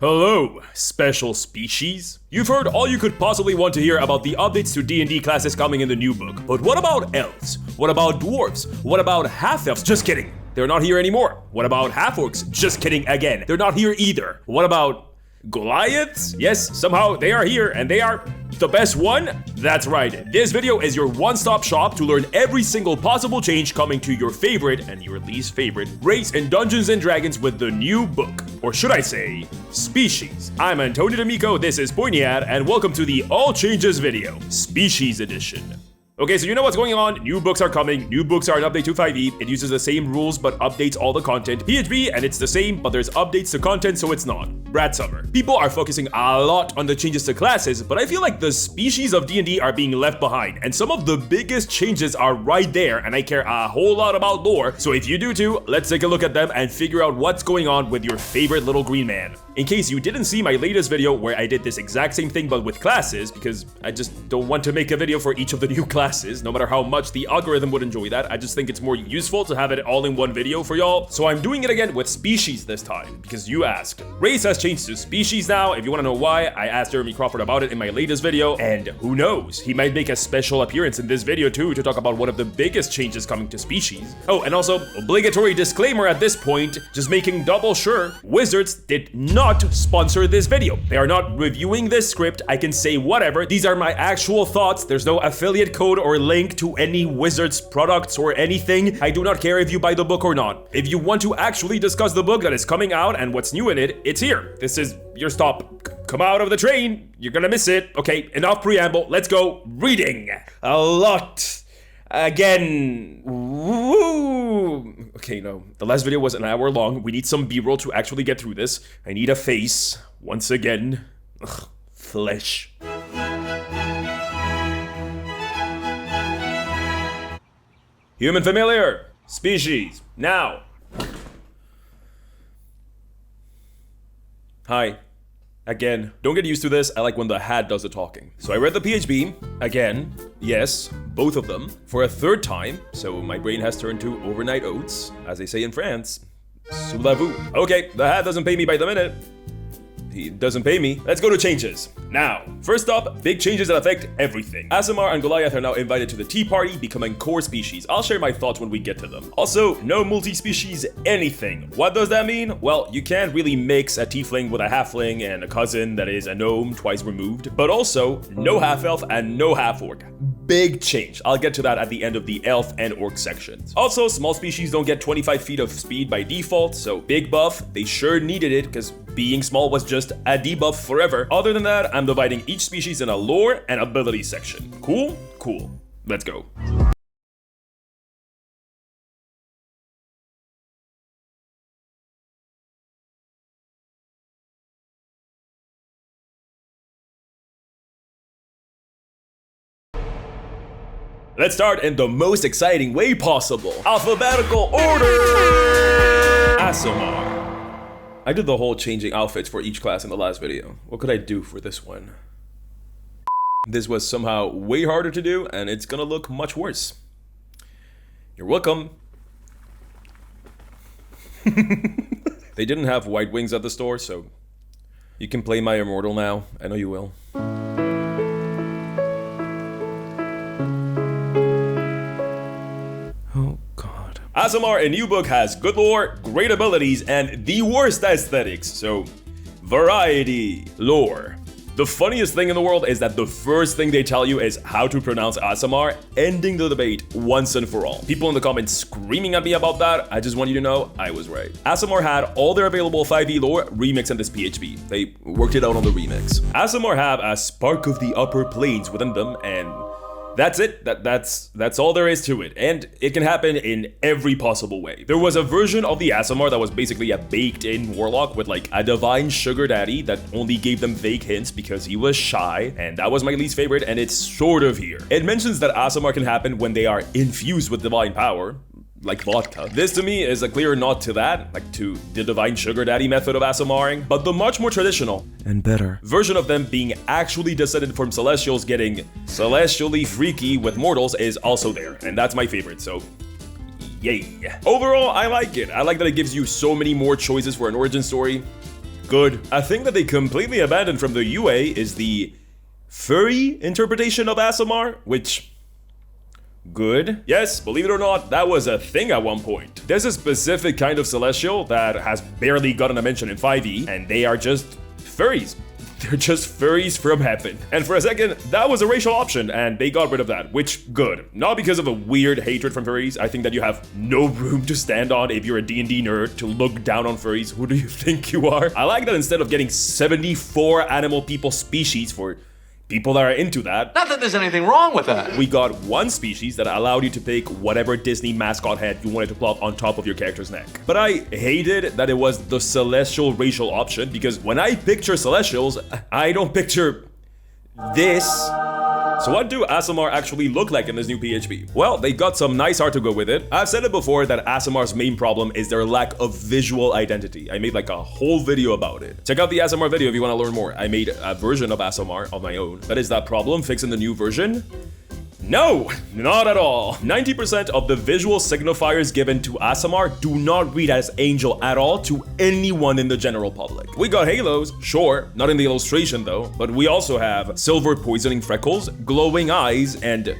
Hello, special species. You've heard all you could possibly want to hear about the updates to D&D classes coming in the new book. But what about elves? What about dwarves? What about half-elves? Just kidding. They're not here anymore. What about half-orcs? Just kidding again. They're not here either. What about Goliaths? Yes, somehow they are here and they are the best one? That's right. This video is your one-stop shop to learn every single possible change coming to your favorite and your least favorite race in Dungeons & Dragons with the new book. Or should I say, species. I'm Antonio D'Amico, this is Pointy, and welcome to the All Changes video, Species Edition. Okay, so you know what's going on. New books are coming. New books are an update to 5e. It uses the same rules but updates all the content. PHB, and it's the same, but there's updates to content, so it's not. Brad Summer. People are focusing a lot on the changes to classes, but I feel like the species of D&D are being left behind, and some of the biggest changes are right there, and I care a whole lot about lore, so if you do too, let's take a look at them and figure out what's going on with your favorite little green man. In case you didn't see my latest video where I did this exact same thing but with classes, because I just don't want to make a video for each of the new classes, no matter how much the algorithm would enjoy that. I just think it's more useful to have it all in one video for y'all. So I'm doing it again with species this time, because you asked. Race has changed to species now. If you want to know why, I asked Jeremy Crawford about it in my latest video, and who knows, he might make a special appearance in this video too to talk about one of the biggest changes coming to species. Oh, and also, obligatory disclaimer at this point, just making double sure, Wizards did not sponsor this video. They are not reviewing this script. I can say whatever. These are my actual thoughts. There's no affiliate code or link to any Wizards products or anything. I do not care if you buy the book or not. If you want to actually discuss the book that is coming out and what's new in it, it's here. This is your stop. Come out of the train. You're gonna miss it. Okay, enough preamble. Let's go reading. A lot. Again. Woo. Okay, no. The last video was an hour long. We need some B-roll to actually get through this. I need a face. Once again. Ugh, flesh. Human familiar. Species. Now. Hi. Again, don't get used to this, I like when the hat does the talking. So I read the PHB, again, yes, both of them, for a third time, so my brain has turned to overnight oats, as they say in France. Sous la vous. Okay, the hat doesn't pay me by the minute. He doesn't pay me. Let's go to changes. Now, first up, big changes that affect everything. Aasimar and Goliath are now invited to the tea party, becoming core species. I'll share my thoughts when we get to them. Also, no multi-species anything. What does that mean? Well, you can't really mix a Tiefling with a Halfling and a cousin that is a Gnome twice removed, but also no half-elf and no half-orc. Big change. I'll get to that at the end of the elf and orc sections. Also, small species don't get 25 feet of speed by default, so big buff. They sure needed it because being small was just a debuff forever. Other than that, I'm dividing each species in a lore and ability section. Cool? Cool. Let's go. Let's start in the most exciting way possible. Alphabetical order! Aasimar. I did the whole changing outfits for each class in the last video. What could I do for this one? This was somehow way harder to do, and it's gonna look much worse. You're welcome. They didn't have white wings at the store, so you can play my immortal now. I know you will. Aasimar in new book has good lore, great abilities, and the worst aesthetics, so variety. Lore. The funniest thing in the world is that the first thing they tell you is how to pronounce Aasimar, ending the debate once and for all. People in the comments screaming at me about that, I just want you to know I was right. Aasimar had all their available 5e lore remixed in this PHB. They worked it out on the remix. Aasimar have a spark of the upper planes within them, and that's it. That's all there is to it. And it can happen in every possible way. There was a version of the Aasimar that was basically a baked-in warlock with like a divine sugar daddy that only gave them vague hints because he was shy, and that was my least favorite, and it's sort of here. It mentions that Aasimar can happen when they are infused with divine power, like vodka. This to me is a clear nod to that, like to the divine sugar daddy method of Aasimaring, but the much more traditional and better version of them being actually descended from celestials getting celestially freaky with mortals is also there, and that's my favorite, so yay. Overall, I like it. I like that it gives you so many more choices for an origin story. Good. A thing that they completely abandoned from the UA is the furry interpretation of Aasimar, which... good. Yes, believe it or not, that was a thing at one point. There's a specific kind of celestial that has barely gotten a mention in 5e, and they are just furries. They're just furries from heaven. And for a second, that was a racial option, and they got rid of that, which, good. Not because of a weird hatred from furries. I think that you have no room to stand on if you're a D&D nerd to look down on furries. Who do you think you are? I like that instead of getting 74 animal people species for people that are into that. Not that there's anything wrong with that. We got one species that allowed you to pick whatever Disney mascot head you wanted to plop on top of your character's neck. But I hated that it was the celestial racial option, because when I picture celestials, I don't picture this. So what do Aasimar actually look like in this new PHB? Well, they got some nice art to go with it. I've said it before that Aasimar's main problem is their lack of visual identity. I made like a whole video about it. Check out the Aasimar video if you want to learn more. I made a version of Aasimar of my own. But is that problem fixed in the new version? No, not at all. 90% of the visual signifiers given to Aasimar do not read as angel at all to anyone in the general public. We got halos, sure, not in the illustration though, but we also have silver poisoning freckles, glowing eyes, and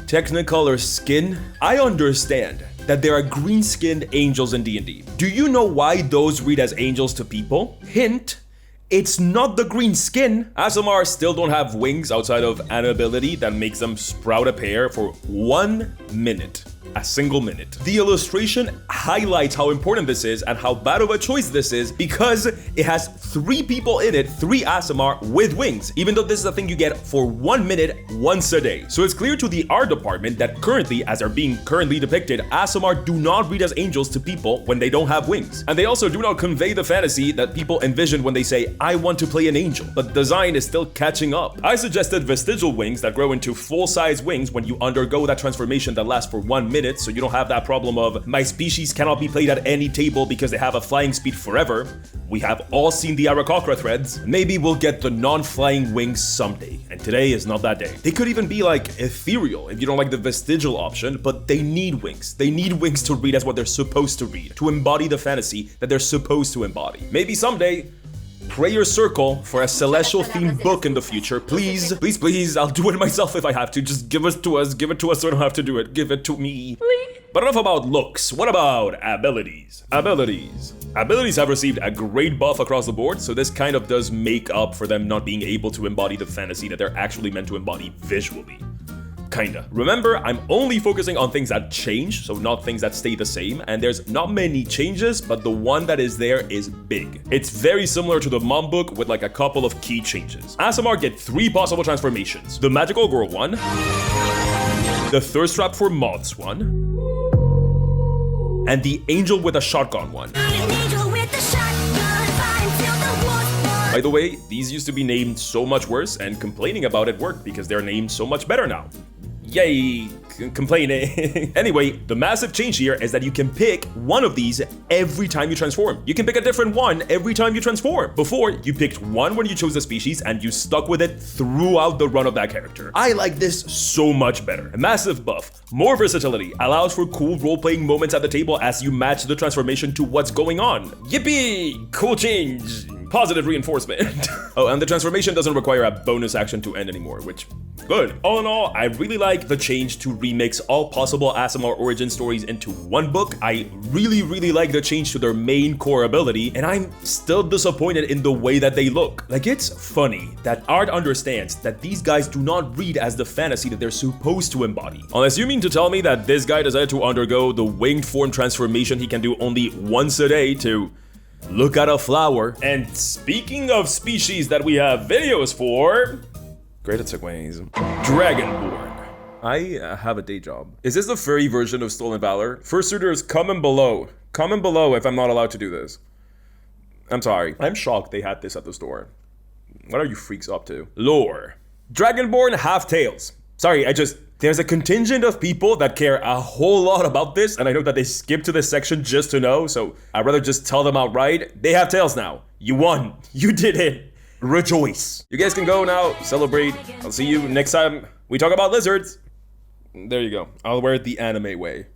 technicolor skin. I understand that there are green-skinned angels in D&D. Do you know why those read as angels to people? Hint, it's not the green skin. Aasimar still don't have wings outside of an ability that makes them sprout a pair for 1 minute. A single minute. The illustration highlights how important this is and how bad of a choice this is, because it has 3 people in it, 3 Aasimar with wings, even though this is a thing you get for 1 minute once a day. So it's clear to the art department that currently, as they're being currently depicted, Aasimar do not read as angels to people when they don't have wings. And they also do not convey the fantasy that people envision when they say, I want to play an angel. But design is still catching up. I suggested vestigial wings that grow into full-size wings when you undergo that transformation that lasts for 1 minute, so you don't have that problem of my species cannot be played at any table because they have a flying speed forever. We have all seen the Aarakocra threads. Maybe we'll get the non-flying wings someday, and today is not that day. They could even be like ethereal if you don't like the vestigial option, but they need wings. They need wings to read as what they're supposed to read, to embody the fantasy that they're supposed to embody. Maybe someday, prayer circle for a celestial themed book in the future. Please, please, please, I'll do it myself if I have to. Just give it to us so I don't have to do it. Give it to me. Please. But enough about looks. What about abilities? Abilities have received a great buff across the board, so this kind of does make up for them not being able to embody the fantasy that they're actually meant to embody visually. Kinda. Remember, I'm only focusing on things that change, so not things that stay the same, and there's not many changes, but the one that is there is big. It's very similar to the mom book with like a couple of key changes. Aasimar get 3 possible transformations. The magical girl one, the thirst trap for moths one, and the angel with a shotgun one. By the way, these used to be named so much worse, and complaining about it worked because they're named so much better now. Yay, complaining. Anyway, the massive change here is that you can pick one of these every time you transform. You can pick a different one every time you transform. Before, you picked one when you chose the species and you stuck with it throughout the run of that character. I like this so much better. A massive buff, more versatility, allows for cool role-playing moments at the table as you match the transformation to what's going on. Yippee! Cool change! Positive reinforcement. Oh, and the transformation doesn't require a bonus action to end anymore, which, good. All in all, I really like the change to remix all possible Aasimar origin stories into one book. I really like the change to their main core ability, and I'm still disappointed in the way that they look. Like, it's funny that art understands that these guys do not read as the fantasy that they're supposed to embody. Unless you mean to tell me that this guy decided to undergo the winged form transformation he can do only once a day to look at a flower. And speaking of species that we have videos for, great at segues, Dragonborn. I have a day job. Is this the furry version of Stolen Valor? Fursuiters, comment below. Comment below if I'm not allowed to do this. I'm sorry. I'm shocked they had this at the store. What are you freaks up to? Lore. Dragonborn half tails. Sorry, there's a contingent of people that care a whole lot about this, and I know that they skip to this section just to know, so I'd rather just tell them outright. They have tails now. You won. You did it. Rejoice. You guys can go now. Celebrate. I'll see you next time we talk about lizards. There you go. I'll wear it the anime way.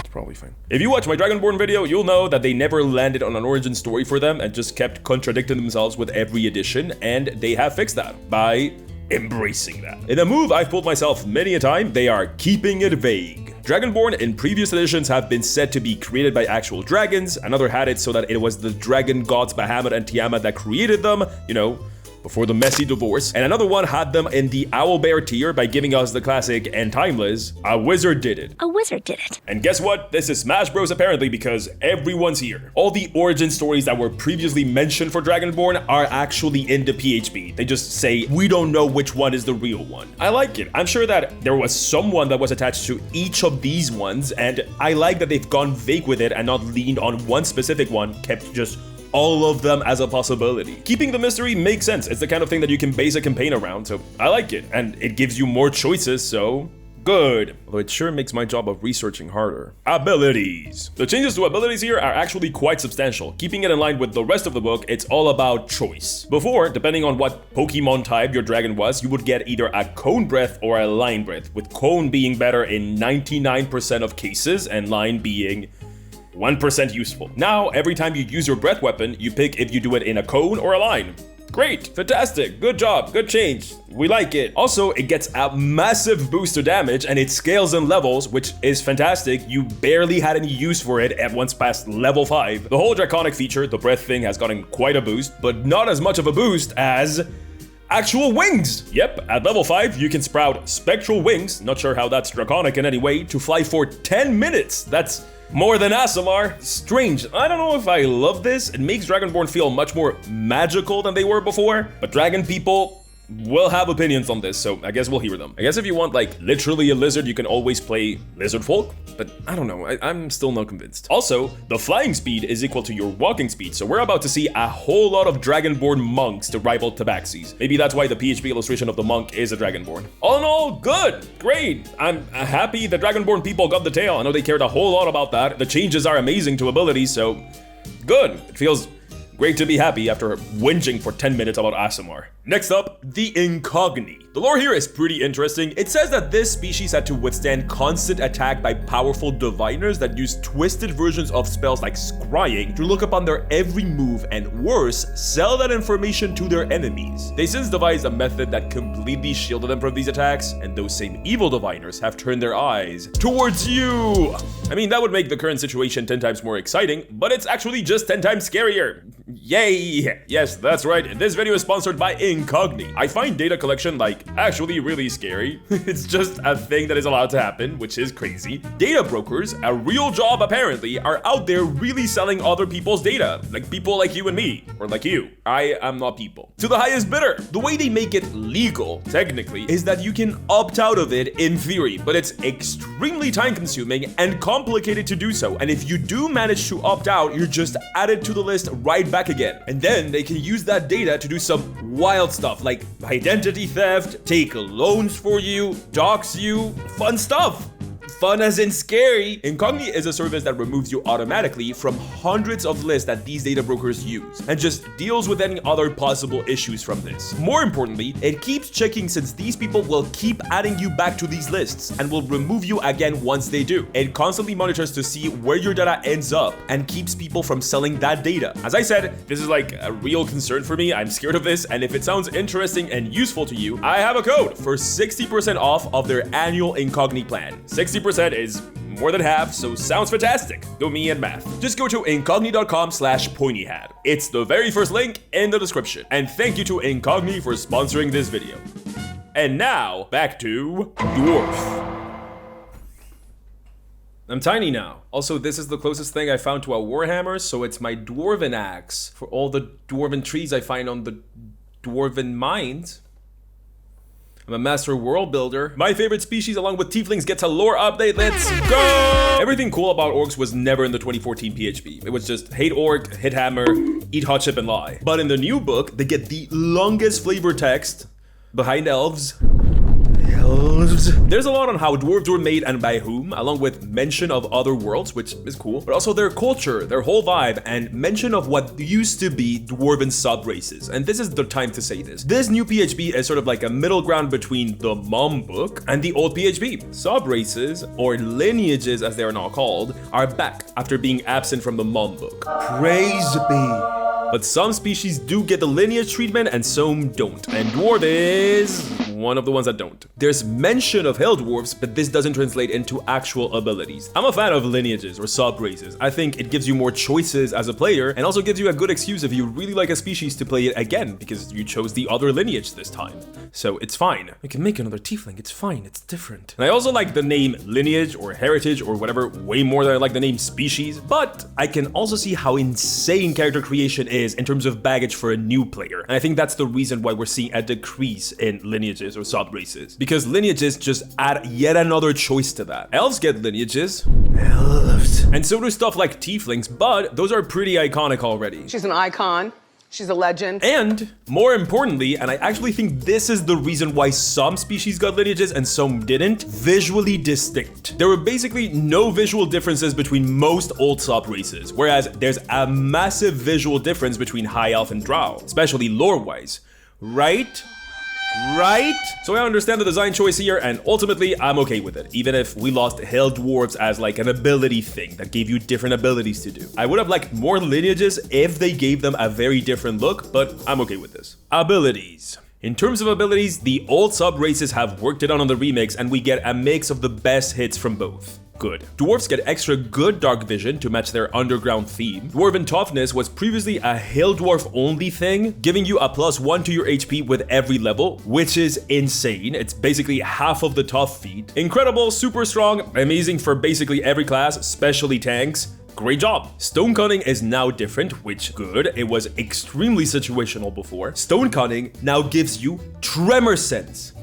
it's probably fine. If you watch my Dragonborn video, you'll know that they never landed on an origin story for them and just kept contradicting themselves with every edition, and they have fixed that by embracing that. In a move I've pulled myself many a time, they are keeping it vague. Dragonborn in previous editions have been said to be created by actual dragons. Another had it so that it was the dragon gods Bahamut and Tiamat that created them, you know, before the messy divorce. And another one had them in the owlbear tier by giving us the classic and timeless, a wizard did it. A wizard did it. And guess what? This is Smash Bros apparently because everyone's here. All the origin stories that were previously mentioned for Dragonborn are actually in the PHB. They just say, we don't know which one is the real one. I like it. I'm sure that there was someone that was attached to each of these ones, and I like that they've gone vague with it and not leaned on one specific one, kept just all of them as a possibility. Keeping the mystery makes sense. It's the kind of thing that you can base a campaign around, so I like it. And it gives you more choices, so good. Although it sure makes my job of researching harder. Abilities. The changes to abilities here are actually quite substantial. Keeping it in line with the rest of the book, it's all about choice. Before, depending on what Pokemon type your dragon was, you would get either a cone breath or a line breath, with cone being better in 99% of cases and line being 1% useful. Now, every time you use your breath weapon, you pick if you do it in a cone or a line. Great, fantastic, good job, good change, we like it. Also, it gets a massive boost to damage and it scales in levels, which is fantastic. You barely had any use for it at once past level 5. The whole draconic feature, the breath thing, has gotten quite a boost, but not as much of a boost as actual wings. Yep, at level 5, you can sprout spectral wings, not sure how that's draconic in any way, to fly for 10 minutes. That's more than Aasimar. Strange. I don't know if I love this. It makes Dragonborn feel much more magical than they were before, but dragon people will have opinions on this, so I guess we'll hear them. I guess if you want like literally a lizard, you can always play lizard folk, but I don't know, I'm still not convinced. Also, the flying speed is equal to your walking speed, so we're about to see a whole lot of Dragonborn monks to rival Tabaxis. Maybe that's why the PHB illustration of the monk is a Dragonborn. All in all, good, great. I'm happy the Dragonborn people got the tail. I know they cared a whole lot about that. The changes are amazing to abilities, so good. It feels great to be happy after whinging for 10 minutes about Aasimar. Next up, the Incogni. The lore here is pretty interesting. It says that this species had to withstand constant attack by powerful diviners that use twisted versions of spells like scrying to look upon their every move and worse, sell that information to their enemies. They since devised a method that completely shielded them from these attacks, and those same evil diviners have turned their eyes towards you. I mean, that would make the current situation 10 times more exciting, but it's actually just 10 times scarier. Yay! Yes, that's right. This video is sponsored by Incogni. I find data collection like actually really scary. It's just a thing that is allowed to happen, which is crazy. Data brokers, a real job apparently, are out there really selling other people's data. Like people like you and me, or like you. I am not people. To the highest bidder. The way they make it legal, technically, is that you can opt out of it in theory, but it's extremely time consuming and complicated to do so. And if you do manage to opt out, you're just added to the list right back again. And then they can use that data to do some wild stuff like identity theft, take loans for you, dox you, fun stuff. Fun as in scary. Incogni is a service that removes you automatically from hundreds of lists that these data brokers use and just deals with any other possible issues from this. More importantly, it keeps checking since these people will keep adding you back to these lists and will remove you again once they do. It constantly monitors to see where your data ends up and keeps people from selling that data. As I said, this is like a real concern for me. I'm scared of this, and if it sounds interesting and useful to you, I have a code for 60% off of their annual Incogni plan. 60% is more than half, so sounds fantastic. Go me and math. Just go to incogni.com/pointyhat. It's the very first link in the description. And thank you to Incogni for sponsoring this video. And now, back to Dwarf. I'm tiny now. Also, this is the closest thing I found to a warhammer, so it's my dwarven axe for all the dwarven trees I find on the dwarven mines. I'm a master world builder. My favorite species along with Tieflings gets a lore update. Let's go! Everything cool about orcs was never in the 2014 PHB. It was just hate orc, hit hammer, eat hot chip and lie. But in the new book, they get the longest flavor text behind elves. elves. There's a lot on how dwarves were made and by whom, along with mention of other worlds, which is cool, but also their culture, their whole vibe, and mention of what used to be dwarven sub-races. And this is the time to say this. This new PHB is sort of like a middle ground between the mom book and the old PHB. Sub-races, or lineages as they are now called, are back after being absent from the mom book. Praise be. But some species do get the lineage treatment and some don't. And dwarf is one of the ones that don't. There's mention of hill dwarfs, but this doesn't translate into actual abilities. I'm a fan of lineages or sub-races. I think it gives you more choices as a player and also gives you a good excuse if you really like a species to play it again because you chose the other lineage this time. So it's fine. We can make another tiefling, it's fine, it's different. And I also like the name lineage or heritage or whatever way more than I like the name species, but I can also see how insane character creation is in terms of baggage for a new player. And I think that's the reason why we're seeing a decrease in lineages or sub-races, because lineages just add yet another choice to that. Elves get lineages. Elves. And so do stuff like tieflings, but those are pretty iconic already. She's an icon. She's a legend. And more importantly, and I actually think this is the reason why some species got lineages and some didn't, visually distinct. There were basically no visual differences between most old sub races, whereas there's a massive visual difference between High Elf and Drow, especially lore-wise. Right? So I understand the design choice here, and ultimately I'm okay with it, even if we lost hill dwarves as like an ability thing that gave you different abilities to do. I would have liked more lineages if they gave them a very different look, but I'm okay with this. Abilities. In terms of abilities, the old sub-races have worked it on the remakes, and we get a mix of the best hits from both. Good. Dwarves get extra good dark vision to match their underground theme. Dwarven toughness was previously a hill dwarf only thing, giving you a +1 to your HP with every level, which is insane. It's basically half of the tough feat. Incredible, super strong, amazing for basically every class, especially tanks. Great job. Stone cutting is now different, which good. It was extremely situational before. Stone cutting now gives you tremor sense.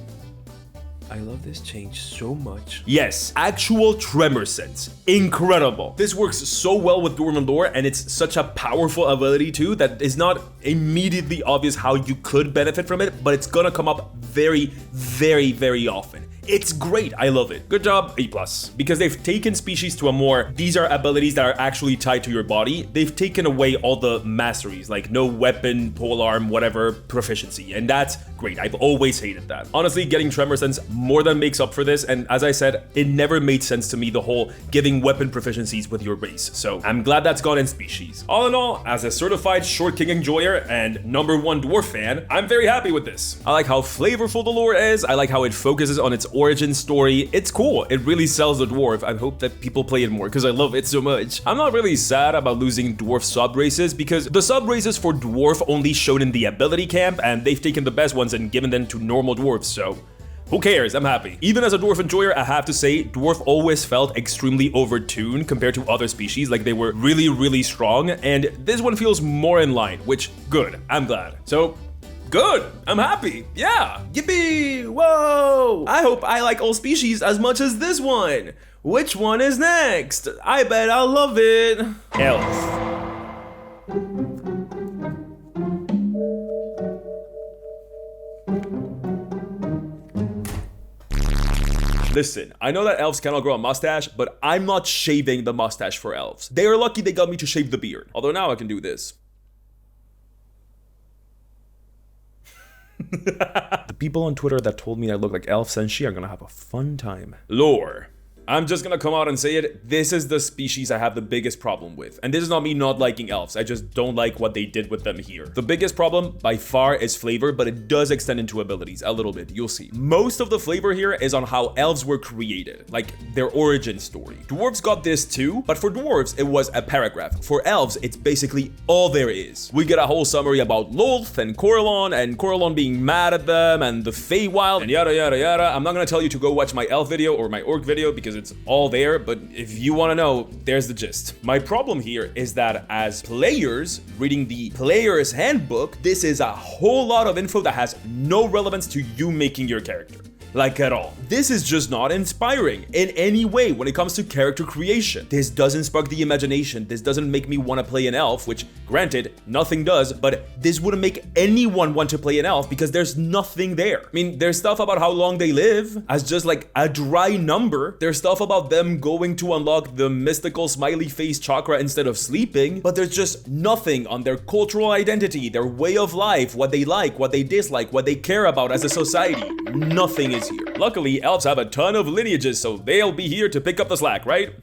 I love this change so much. Yes, actual tremor sense. Incredible. This works so well with Dwarven lore, and it's such a powerful ability too that is not immediately obvious how you could benefit from it, but it's gonna come up very, very, very often. It's great, I love it. Good job, A+. Because they've taken species to a more, these are abilities that are actually tied to your body. They've taken away all the masteries, like no weapon, polearm, whatever, proficiency. And that's great, I've always hated that. Honestly, getting tremor sense more than makes up for this. And as I said, it never made sense to me, the whole giving weapon proficiencies with your race. So I'm glad that's gone in species. All in all, as a certified Short King enjoyer and #1 dwarf fan, I'm very happy with this. I like how flavorful the lore is. I like how it focuses on its origin story. It's cool. It really sells the dwarf. I hope that people play it more because I love it so much. I'm not really sad about losing dwarf sub races because the sub races for dwarf only showed in the ability camp, and they've taken the best ones and given them to normal dwarfs, so who cares? I'm happy. Even as a dwarf enjoyer, I have to say, dwarf always felt extremely overtuned compared to other species, like they were really, really strong, and this one feels more in line, which, good, I'm glad. So, good, I'm happy, yeah, yippee, whoa! I hope I like all species as much as this one. Which one is next? I bet I'll love it. Elf. Listen, I know that elves cannot grow a mustache, but I'm not shaving the mustache for elves. They are lucky they got me to shave the beard. Although now I can do this. The people on Twitter that told me I look like elf senshi are gonna have a fun time. Lore. I'm just gonna come out and say it, this is the species I have the biggest problem with. And this is not me not liking elves, I just don't like what they did with them here. The biggest problem by far is flavor, but it does extend into abilities a little bit, you'll see. Most of the flavor here is on how elves were created, like their origin story. Dwarves got this too, but for dwarves, it was a paragraph. For elves, it's basically all there is. We get a whole summary about Lolth and Corellon being mad at them, and the Feywild, and yada yada yada. I'm not gonna tell you to go watch my elf video or my orc video because it's all there, but if you want to know, there's the gist. My problem here is that as players, reading the player's handbook, this is a whole lot of info that has no relevance to you making your character. Like at all. This is just not inspiring in any way when it comes to character creation. This doesn't spark the imagination. This doesn't make me want to play an elf, which granted, nothing does, but this wouldn't make anyone want to play an elf because there's nothing there. I mean, there's stuff about how long they live as just like a dry number. There's stuff about them going to unlock the mystical smiley face chakra instead of sleeping, but there's just nothing on their cultural identity, their way of life, what they like, what they dislike, what they care about as a society. Nothing is here. Luckily, elves have a ton of lineages, so they'll be here to pick up the slack, right?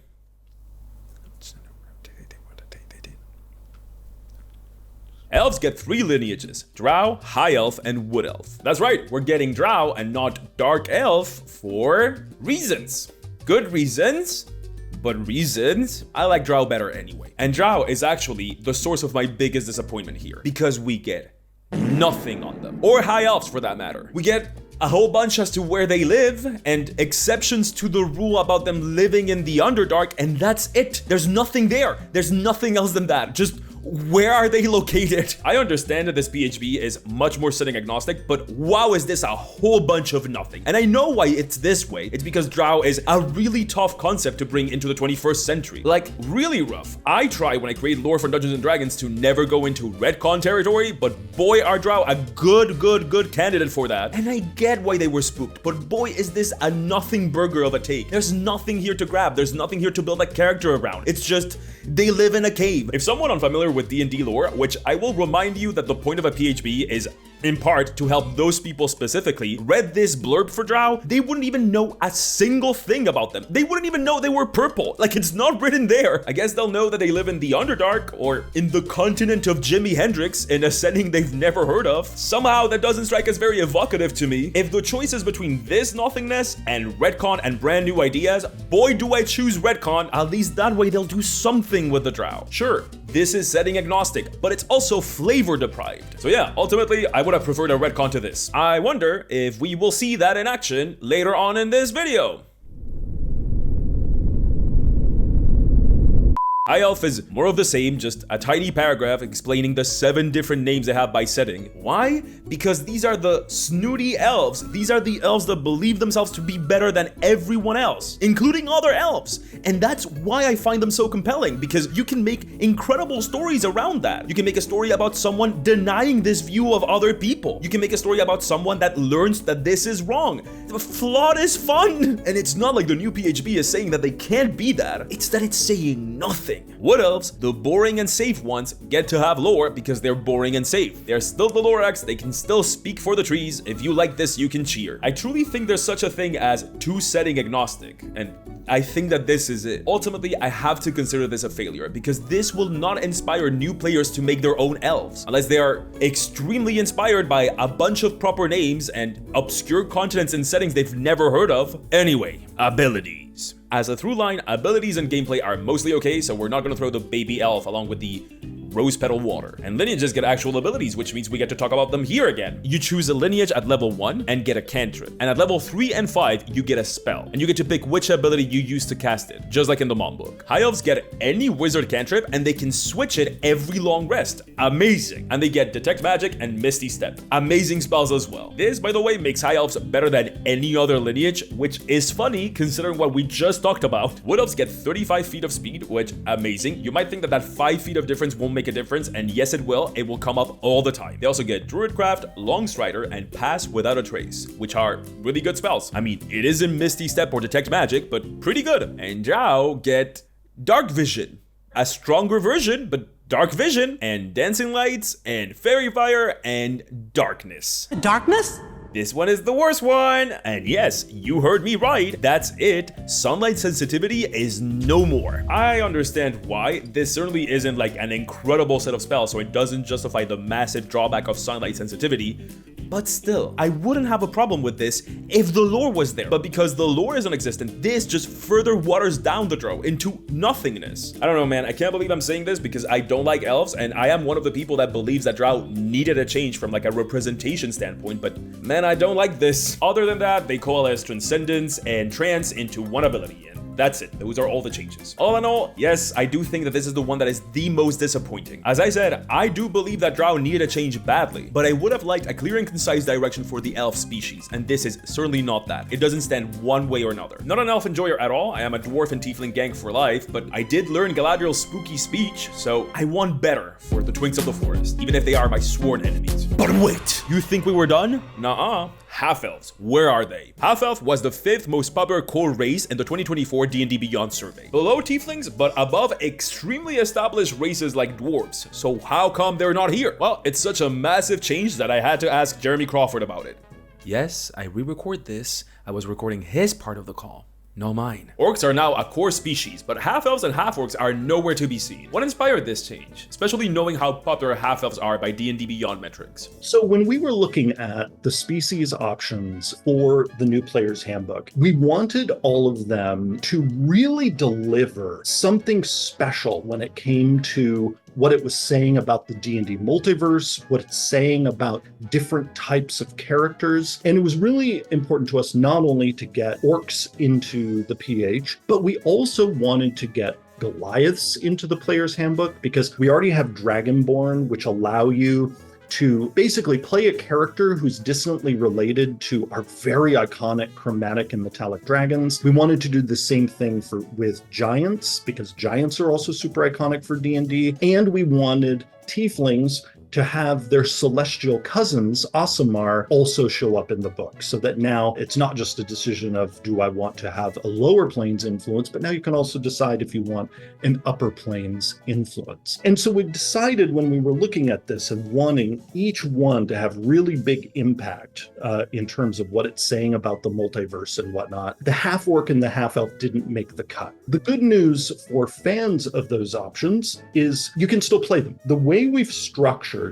Elves get 3 lineages: Drow, High Elf, and Wood Elf. That's right, we're getting Drow and not Dark Elf for reasons. Good reasons, but reasons. I like Drow better anyway. And Drow is actually the source of my biggest disappointment here, because we get nothing on them. Or High Elves for that matter. We get a whole bunch as to where they live and exceptions to the rule about them living in the Underdark, and that's it. There's nothing there. There's nothing else than that. Just where are they located? I understand that this PHB is much more setting agnostic, but wow, is this a whole bunch of nothing. And I know why it's this way. It's because Drow is a really tough concept to bring into the 21st century. Like, really rough. I try when I create lore for Dungeons & Dragons to never go into retcon territory, but boy are Drow a good candidate for that. And I get why they were spooked, but boy is this a nothing burger of a take. There's nothing here to grab. There's nothing here to build a character around. It's just, they live in a cave. If someone unfamiliar with D&D lore, which I will remind you that the point of a PHB is in part to help those people specifically, read this blurb for Drow, they wouldn't even know a single thing about them. They wouldn't even know they were purple. Like, it's not written there. I guess they'll know that they live in the Underdark or in the continent of Jimi Hendrix in a setting they've never heard of. Somehow that doesn't strike as very evocative to me. If the choice is between this nothingness and retcon and brand new ideas, boy do I choose retcon. At least that way they'll do something with the Drow. Sure, this is setting agnostic, but it's also flavor deprived. So yeah, ultimately, I would have preferred a retcon to this. I wonder if we will see that in action later on in this video. High Elf is more of the same, just a tiny paragraph explaining the 7 different names they have by setting. Why? Because these are the snooty elves. These are the elves that believe themselves to be better than everyone else, including other elves. And that's why I find them so compelling, because you can make incredible stories around that. You can make a story about someone denying this view of other people. You can make a story about someone that learns that this is wrong. Flawed is fun. And it's not like the new PHB is saying that they can't be that. It's that it's saying nothing. Wood Elves, the boring and safe ones, get to have lore because they're boring and safe. They're still the Lorax, they can still speak for the trees. If you like this, you can cheer. I truly think there's such a thing as setting agnostic, and I think that this is it. Ultimately, I have to consider this a failure because this will not inspire new players to make their own elves unless they are extremely inspired by a bunch of proper names and obscure continents and settings they've never heard of. Anyway, abilities. As a through line, abilities and gameplay are mostly okay, so we're not gonna throw the baby elf along with the rose petal water. And lineages get actual abilities, which means we get to talk about them here again. You choose a lineage at level 1 and get a cantrip. And at level 3 and 5, you get a spell. And you get to pick which ability you use to cast it, just like in the Mom book. High Elves get any wizard cantrip and they can switch it every long rest. Amazing. And they get Detect Magic and Misty Step. Amazing spells as well. This, by the way, makes High Elves better than any other lineage, which is funny considering what we just talked about. Wood Elves get 35 feet of speed, which amazing. You might think that 5 feet of difference won't make a difference, and yes it will come up all the time. They also get Druidcraft, Longstrider, and Pass Without a Trace, which are really good spells. I mean, it isn't Misty Step or Detect Magic, but pretty good. And Drow get Dark Vision, a stronger version, but Dark Vision, and Dancing Lights, and Fairy Fire, and Darkness. Darkness? This one is the worst one, and yes, you heard me right, that's it. Sunlight sensitivity is no more. I understand why. This certainly isn't like an incredible set of spells, so it doesn't justify the massive drawback of sunlight sensitivity, but still, I wouldn't have a problem with this if the lore was there. But because the lore is non-existent, this just further waters down the Drow into nothingness. I don't know, man, I can't believe I'm saying this because I don't like elves, and I am one of the people that believes that Drow needed a change from like a representation standpoint, but man, I don't like this. Other than that, they coalesce Transcendence and Trance into one ability, and That's it. Those are all the changes. All in all, yes, I do think that this is the one that is the most disappointing. As I said, I do believe that Drow needed a change badly, but I would have liked a clear and concise direction for the elf species, and this is certainly not that. It doesn't stand one way or another. Not an elf enjoyer at all. I am a dwarf and tiefling gang for life, but I did learn Galadriel's spooky speech, so I want better for the twinks of the forest, even if they are my sworn enemies. But wait! You think we were done? Nuh-uh. Half-elves, where are they? Half-elf was the 5th most popular core race in the 2024 D&D Beyond survey. Below tieflings, but above extremely established races like dwarves. So how come they're not here? Well, it's such a massive change that I had to ask Jeremy Crawford about it. Yes, I re-record this. I was recording his part of the call. No mine. Orcs are now a core species, but half-elves and half-orcs are nowhere to be seen. What inspired this change? Especially knowing how popular half-elves are by D&D Beyond metrics. So when we were looking at the species options for the new player's handbook, we wanted all of them to really deliver something special when it came to what it was saying about the D&D multiverse, what it's saying about different types of characters. And it was really important to us not only to get orcs into the PH, but we also wanted to get Goliaths into the player's handbook because we already have Dragonborn, which allow you to basically play a character who's distantly related to our very iconic chromatic and metallic dragons. We wanted to do the same thing with giants, because giants are also super iconic for D&D, and we wanted tieflings to have their celestial cousins, Aasimar, also show up in the book, so that now it's not just a decision of, do I want to have a lower planes influence, but now you can also decide if you want an upper planes influence. And so we decided when we were looking at this and wanting each one to have really big impact in terms of what it's saying about the multiverse and whatnot, the half-orc and the half-elf didn't make the cut. The good news for fans of those options is you can still play them. The way we've structured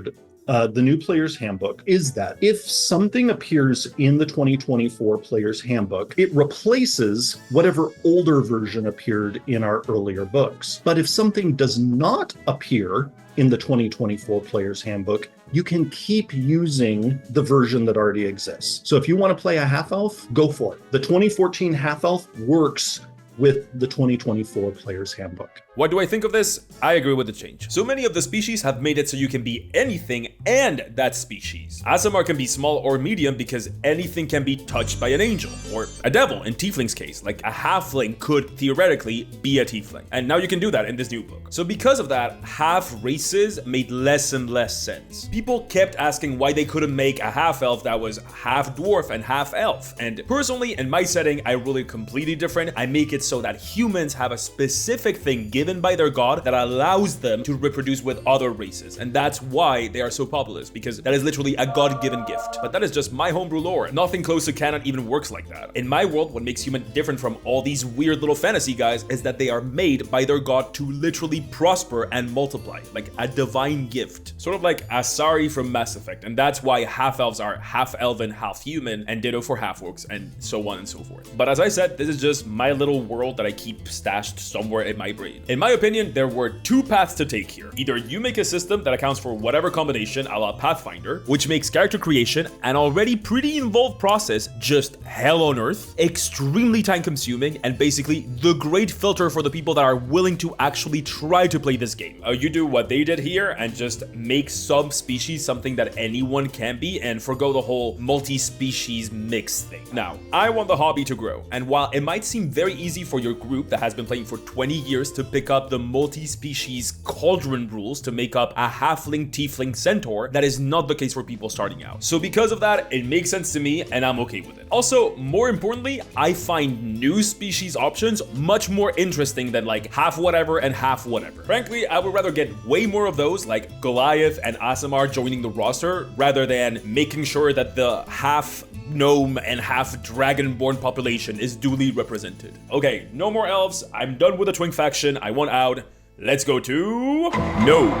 the new player's handbook is that if something appears in the 2024 player's handbook, it replaces whatever older version appeared in our earlier books. But if something does not appear in the 2024 player's handbook, you can keep using the version that already exists. So if you want to play a half-elf, go for it. The 2014 half-elf works with the 2024 player's handbook. What do I think of this? I agree with the change. So many of the species have made it so you can be anything and that species. Aasimar can be small or medium because anything can be touched by an angel, or a devil in Tiefling's case, like a halfling could theoretically be a tiefling. And now you can do that in this new book. So because of that, half races made less and less sense. People kept asking why they couldn't make a half elf that was half dwarf and half elf. And personally, in my setting, I rule it completely different. I make it so that humans have a specific thing given by their god that allows them to reproduce with other races, and that's why they are so popular, because that is literally a god-given gift. But that is just my homebrew lore. Nothing close to canon even works like that. In my world, what makes human different from all these weird little fantasy guys is that they are made by their god to literally prosper and multiply, like a divine gift, sort of like Asari from Mass Effect. And that's why half-elves are half-elven, half-human, and ditto for half-orcs, and so on and so forth. But as I said, this is just my little world that I keep stashed somewhere in my brain. In my opinion, there were two paths to take here. Either you make a system that accounts for whatever combination a la Pathfinder, which makes character creation an already pretty involved process just hell on earth, extremely time consuming, and basically the great filter for the people that are willing to actually try to play this game. You do what they did here and just make some species something that anyone can be and forgo the whole multi-species mix thing. Now, I want the hobby to grow, and while it might seem very easy for your group that has been playing for 20 years to pick up the multi-species cauldron rules to make up a halfling, tiefling, centaur, that is not the case for people starting out. So because of that, it makes sense to me and I'm okay with it. Also, more importantly, I find new species options much more interesting than like half whatever and half whatever. Frankly, I would rather get way more of those like Goliath and Aasimar joining the roster rather than making sure that the half gnome and half dragonborn population is duly represented. Okay, no more elves. I'm done with the twink faction. I want out. Let's go to gnome.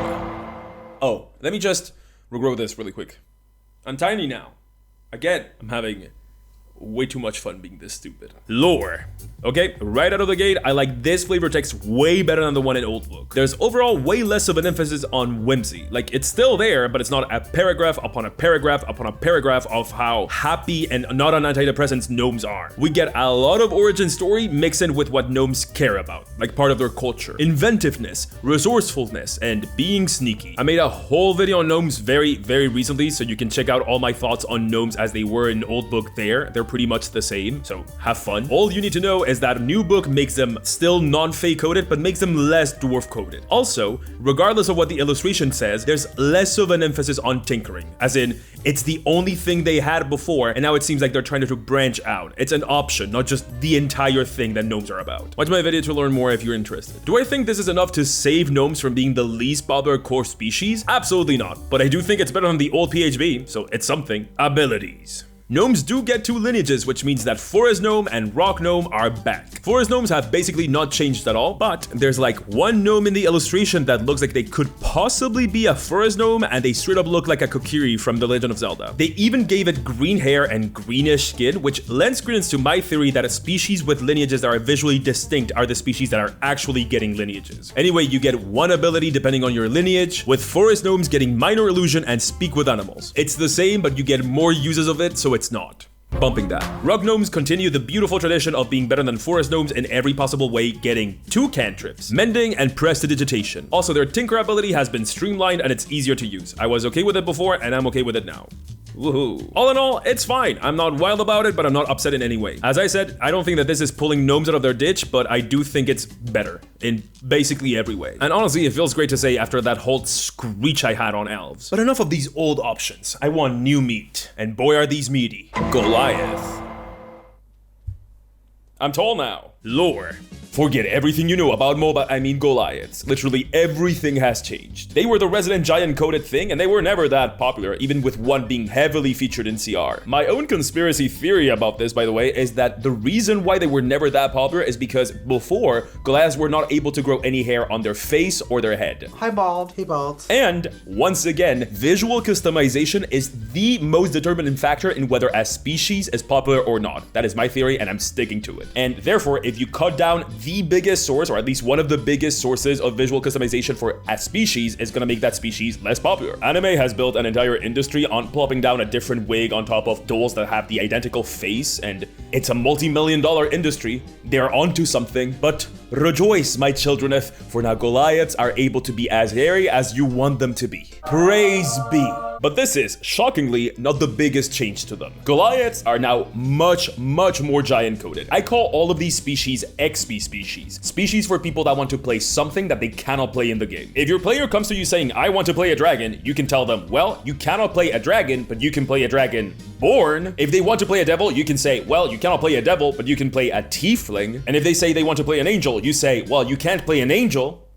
Oh, let me just regrow this really quick. I'm tiny now. Again, I'm having way too much fun being this stupid. Lore. Okay, right out of the gate, I like this flavor text way better than the one in Old Book. There's overall way less of an emphasis on whimsy. Like, it's still there, but it's not a paragraph upon a paragraph upon a paragraph of how happy and not on antidepressants gnomes are. We get a lot of origin story mixed in with what gnomes care about, like part of their culture. Inventiveness, resourcefulness, and being sneaky. I made a whole video on gnomes very recently, so you can check out all my thoughts on gnomes as they were in Old Book there. They're pretty much the same, so have fun. All you need to know is that new book makes them still non-fey coded, but makes them less dwarf coded. Also, regardless of what the illustration says, there's less of an emphasis on tinkering, as in, it's the only thing they had before, and now it seems like they're trying to branch out. It's an option, not just the entire thing that gnomes are about. Watch my video to learn more if you're interested. Do I think this is enough to save gnomes from being the least popular core species? Absolutely not, but I do think it's better than the old PHB, so it's something. Abilities. Gnomes do get 2 lineages, which means that Forest Gnome and Rock Gnome are back. Forest Gnomes have basically not changed at all, but there's like one gnome in the illustration that looks like they could possibly be a Forest Gnome, and they straight up look like a Kokiri from The Legend of Zelda. They even gave it green hair and greenish skin, which lends credence to my theory that a species with lineages that are visually distinct are the species that are actually getting lineages. Anyway, you get 1 ability depending on your lineage, with Forest Gnomes getting Minor Illusion and Speak with Animals. It's the same, but you get more uses of it, so it's not. Bumping that. Rock Gnomes continue the beautiful tradition of being better than Forest Gnomes in every possible way, getting 2 cantrips, Mending and Prestidigitation. Also, their Tinker ability has been streamlined and it's easier to use. I was okay with it before and I'm okay with it now. Woohoo. All in all, it's fine. I'm not wild about it, but I'm not upset in any way. As I said, I don't think that this is pulling gnomes out of their ditch, but I do think it's better in basically every way. And honestly, it feels great to say after that whole screech I had on elves. But enough of these old options. I want new meat, and boy are these meaty. Goliath. I'm tall now. Lore. Forget everything you know about Goliaths. Literally everything has changed. They were the resident giant coded thing, and they were never that popular, even with one being heavily featured in CR. My own conspiracy theory about this, by the way, is that the reason why they were never that popular is because before, Goliaths were not able to grow any hair on their face or their head. Hi, bald. Hey, bald. And, once again, visual customization is the most determining factor in whether a species is popular or not. That is my theory, and I'm sticking to it. And therefore, if you cut down the biggest source, or at least one of the biggest sources of visual customization for a species, is gonna make that species less popular. Anime has built an entire industry on plopping down a different wig on top of dolls that have the identical face, and it's a multi-million-dollar industry. They're onto something, but rejoice, my childreneth, for now Goliaths are able to be as hairy as you want them to be. Praise be. But this is, shockingly, not the biggest change to them. Goliaths are now much more giant-coded. I call all of these species XP species. Species for people that want to play something that they cannot play in the game. If your player comes to you saying, I want to play a dragon, you can tell them, well, you cannot play a dragon, but you can play a dragonborn. If they want to play a devil, you can say, well, you cannot play a devil, but you can play a tiefling. And if they say they want to play an angel, you say, well, you can't play an angel.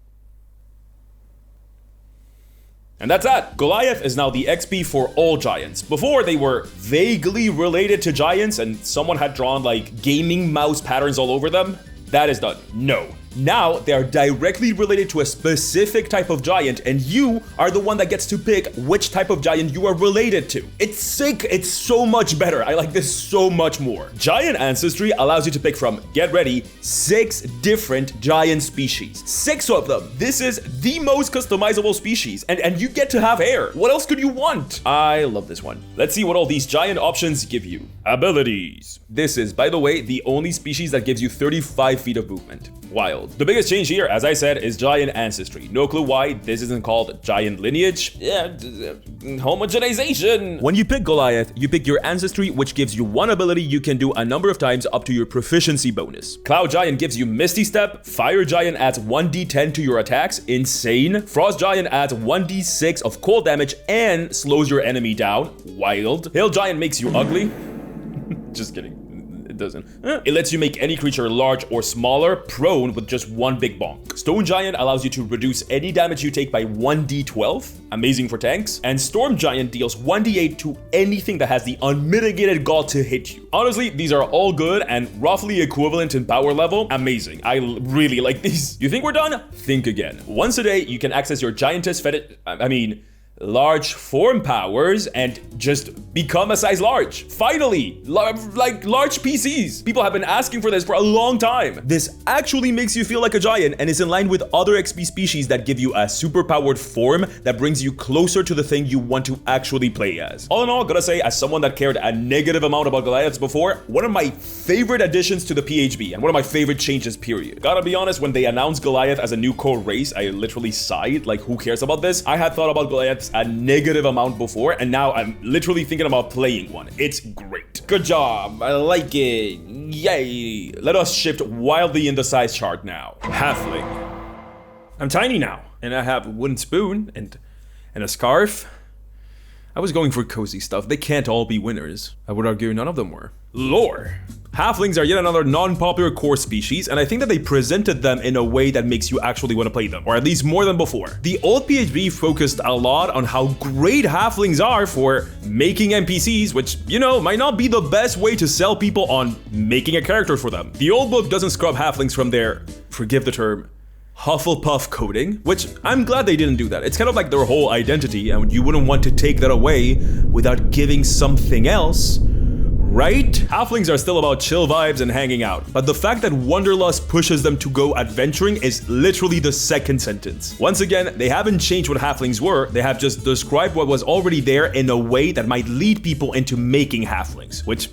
And that's that. Goliath is now the XP for all giants. Before, they were vaguely related to giants and someone had drawn like gaming mouse patterns all over them. That is done. No. Now, they are directly related to a specific type of giant, and you are the one that gets to pick which type of giant you are related to. It's sick. It's so much better. I like this so much more. Giant ancestry allows you to pick from, get ready, 6 different giant species. 6 of them. This is the most customizable species, and you get to have hair. What else could you want? I love this one. Let's see what all these giant options give you. Abilities. This is, by the way, the only species that gives you 35 feet of movement. Wild. The biggest change here, as I said, is giant ancestry. No clue why this isn't called giant lineage. Yeah, homogenization. When you pick Goliath, you pick your ancestry, which gives you one ability you can do a number of times up to your proficiency bonus. Cloud Giant gives you Misty Step. Fire Giant adds 1d10 to your attacks. Insane. Frost Giant adds 1d6 of cold damage and slows your enemy down. Wild. Hail Giant makes you ugly. Just kidding. It doesn't. It lets you make any creature large or smaller prone with just one big bonk. Stone Giant allows you to reduce any damage you take by 1d12. Amazing for tanks. And Storm Giant deals 1d8 to anything that has the unmitigated gall to hit you. Honestly, these are all good and roughly equivalent in power level. Amazing. I really like these. You think we're done? Think again. Once a day, you can access your giantess large form powers and just become a size large. Finally, like large PCs. People have been asking for this for a long time. This actually makes you feel like a giant and is in line with other XP species that give you a superpowered form that brings you closer to the thing you want to actually play as. All in all, gotta say, as someone that cared a negative amount about Goliaths before, one of my favorite additions to the PHB and one of my favorite changes, period. Gotta be honest, when they announced Goliath as a new core race, I literally sighed, like who cares about this? I had thought about Goliaths a negative amount before, and now I'm literally thinking about playing one. It's great. Good job, I like it, yay. Let us shift wildly in the size chart now. Halfling. I'm tiny now, and I have a wooden spoon and a scarf. I was going for cozy stuff. They can't all be winners. I would argue none of them were. Lore. Halflings are yet another non-popular core species, and I think that they presented them in a way that makes you actually want to play them, or at least more than before. The old PHB focused a lot on how great halflings are for making NPCs, which, you know, might not be the best way to sell people on making a character for them. The old book doesn't scrub halflings from their, forgive the term, Hufflepuff coding, which I'm glad they didn't do that. It's kind of like their whole identity, and you wouldn't want to take that away without giving something else, right? Halflings are still about chill vibes and hanging out, but the fact that Wanderlust pushes them to go adventuring is literally the second sentence. Once again, they haven't changed what halflings were, they have just described what was already there in a way that might lead people into making halflings, which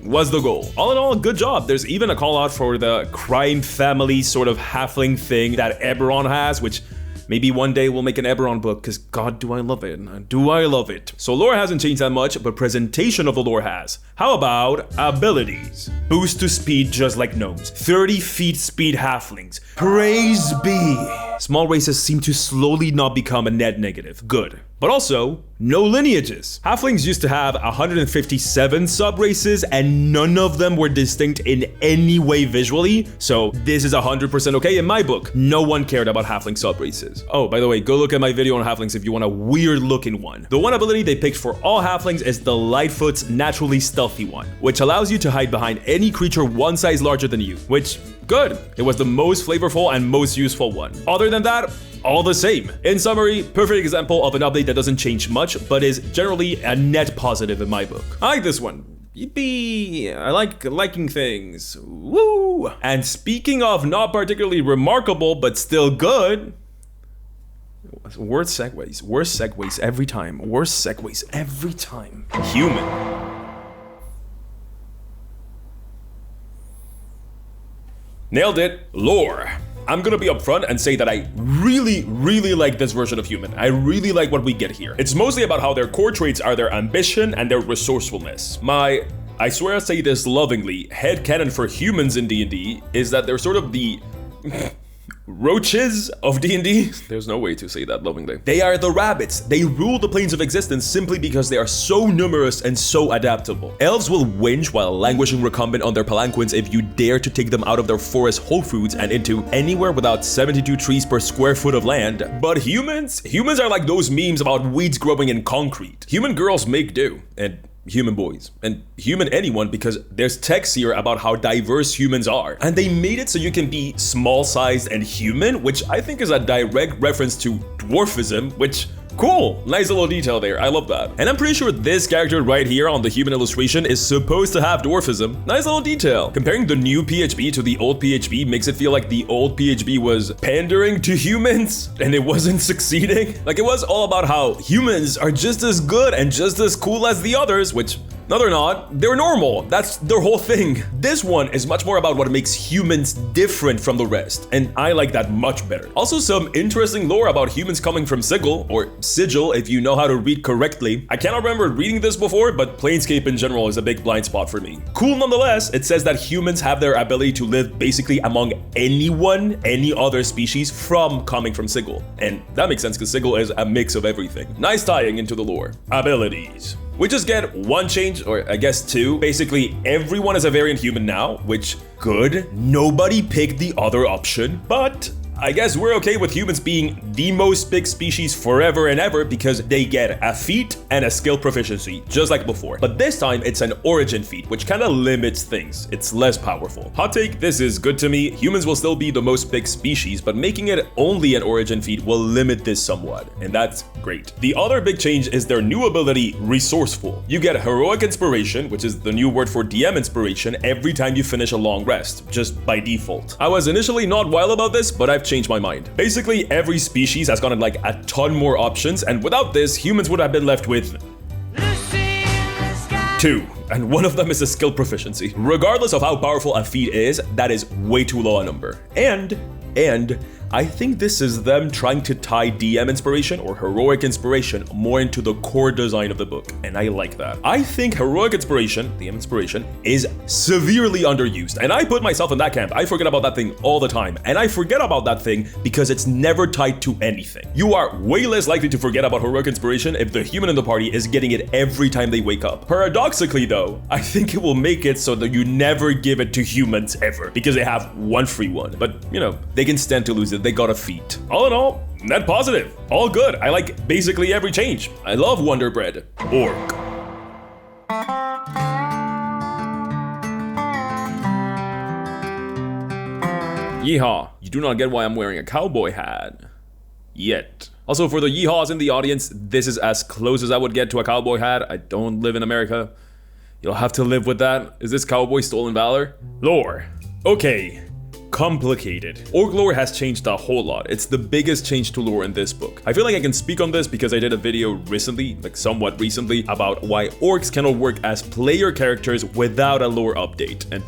was the goal. All in all, good job. There's even a call out for the crime family sort of halfling thing that Eberron has, which maybe one day we'll make an Eberron book, because God, do I love it. Do I love it. So lore hasn't changed that much, but presentation of the lore has. How about abilities? Boost to speed just like gnomes. 30 feet speed halflings. Praise be. Small races seem to slowly not become a net negative. Good. But also, no lineages. Halflings used to have 157 sub-races and none of them were distinct in any way visually, so this is 100% okay in my book. No one cared about halfling sub-races. Oh, by the way, go look at my video on halflings if you want a weird looking one. The one ability they picked for all halflings is the Lightfoot's naturally stealthy one, which allows you to hide behind any creature one size larger than you, which, good. It was the most flavorful and most useful one. Other than that, all the same. In summary, perfect example of an update that doesn't change much, but is generally a net positive in my book. I like this one. Yippee! I like liking things. Woo! And speaking of not particularly remarkable, but still good, worst segues every time. Worst segues every time. Human. Nailed it. Lore. I'm gonna be upfront and say that I really like this version of human. I really like what we get here. It's mostly about how their core traits are their ambition and their resourcefulness. I swear I say this lovingly, headcanon for humans in D&D is that they're sort of the roaches of D&D. There's no way to say that lovingly. They are the rabbits. They rule the planes of existence simply because they are so numerous and so adaptable. Elves will whinge while languishing recumbent on their palanquins if you dare to take them out of their forest Whole Foods and into anywhere without 72 trees per square foot of land. But humans are like those memes about weeds growing in concrete. Human girls make do, and human boys, and human anyone, because there's text here about how diverse humans are. And they made it so you can be small-sized and human, which I think is a direct reference to dwarfism, which, cool, nice little detail there, I love that. And I'm pretty sure this character right here on the human illustration is supposed to have dwarfism. Nice little detail. Comparing the new PHB to the old PHB makes it feel like the old PHB was pandering to humans and it wasn't succeeding. Like, it was all about how humans are just as good and just as cool as the others, which, no, they're not. They're normal. That's their whole thing. This one is much more about what makes humans different from the rest, and I like that much better. Also, some interesting lore about humans coming from Sigil, or Sigil if you know how to read correctly. I cannot remember reading this before, but Planescape in general is a big blind spot for me. Cool nonetheless, it says that humans have their ability to live basically among any other species from coming from Sigil. And that makes sense because Sigil is a mix of everything. Nice tying into the lore. Abilities. We just get one change, or I guess two. Basically, everyone is a variant human now, which good. Nobody picked the other option, but I guess we're okay with humans being the most big species forever and ever because they get a feat and a skill proficiency, just like before. But this time it's an origin feat, which kind of limits things. It's less powerful. Hot take, this is good to me. Humans will still be the most big species, but making it only an origin feat will limit this somewhat, and that's great. The other big change is their new ability, Resourceful. You get Heroic Inspiration, which is the new word for DM inspiration, every time you finish a long rest, just by default. I was initially not wild about this, but I've changed my mind. Basically, every species has gotten like a ton more options, and without this, humans would have been left with 2, and one of them is a skill proficiency. Regardless of how powerful a feat is, that is way too low a number. And I think this is them trying to tie DM inspiration or heroic inspiration more into the core design of the book, and I like that. I think heroic inspiration, DM inspiration, is severely underused, and I put myself in that camp. I forget about that thing all the time, and I forget about that thing because it's never tied to anything. You are way less likely to forget about heroic inspiration if the human in the party is getting it every time they wake up. Paradoxically though, I think it will make it so that you never give it to humans ever, because they have one free one, but you know, they can stand to lose it. They got a feat. All in all, net positive. All good. I like basically every change. I love Wonder Bread. Orc. Yeehaw. You do not get why I'm wearing a cowboy hat. Yet. Also, for the yeehaws in the audience, this is as close as I would get to a cowboy hat. I don't live in America. You'll have to live with that. Is this cowboy stolen valor? Lore. Okay. Complicated. Orc lore has changed a whole lot. It's the biggest change to lore in this book. I feel like I can speak on this because I did a video recently, like somewhat recently, about why orcs cannot work as player characters without a lore update. And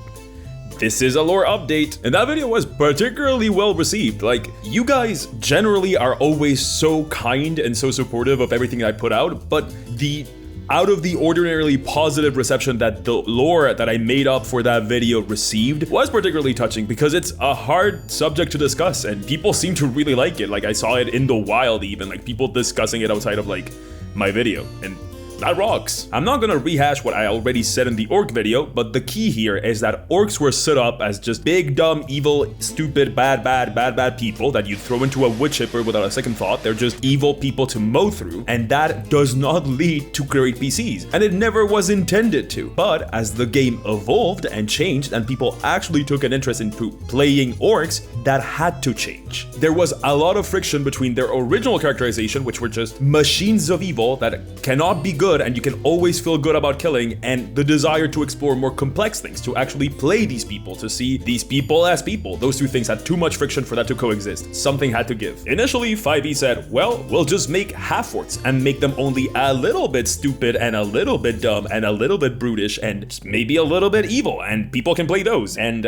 this is a lore update, and that video was particularly well received. Like, you guys generally are always so kind and so supportive of everything I put out, but the out of the ordinarily positive reception that the lore that I made up for that video received was particularly touching because it's a hard subject to discuss and people seem to really like it. Like, I saw it in the wild even, like people discussing it outside of like my video, and that rocks. I'm not gonna rehash what I already said in the orc video, but the key here is that orcs were set up as just big, dumb, evil, stupid, bad people that you throw into a wood chipper without a second thought. They're just evil people to mow through, and that does not lead to great PCs, and it never was intended to. But as the game evolved and changed and people actually took an interest in playing orcs, that had to change. There was a lot of friction between their original characterization, which were just machines of evil that cannot be good and you can always feel good about killing, and the desire to explore more complex things, to actually play these people, to see these people as people. Those two things had too much friction for that to coexist. Something had to give. Initially, 5e said, well, we'll just make half-orcs and make them only a little bit stupid and a little bit dumb and a little bit brutish and maybe a little bit evil, and people can play those. And